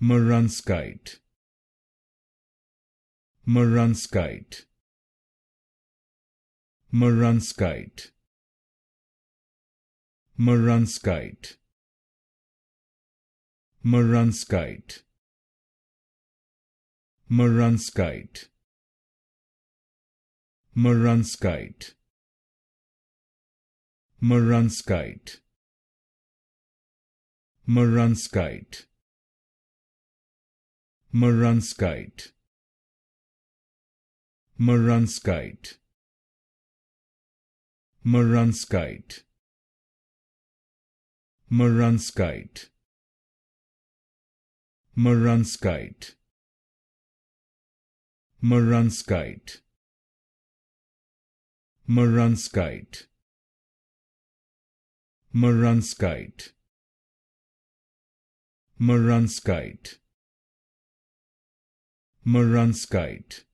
Murunskite, Murunskite, Murunskite, Murunskite, Murunskite, Murunskite, Murunskite, Murunskite, Murunskite, Murunskite, Murunskite, Murunskite, Murunskite, Murunskite, Murunskite, Murunskite, Murunskite, Murunskite, Murunskite,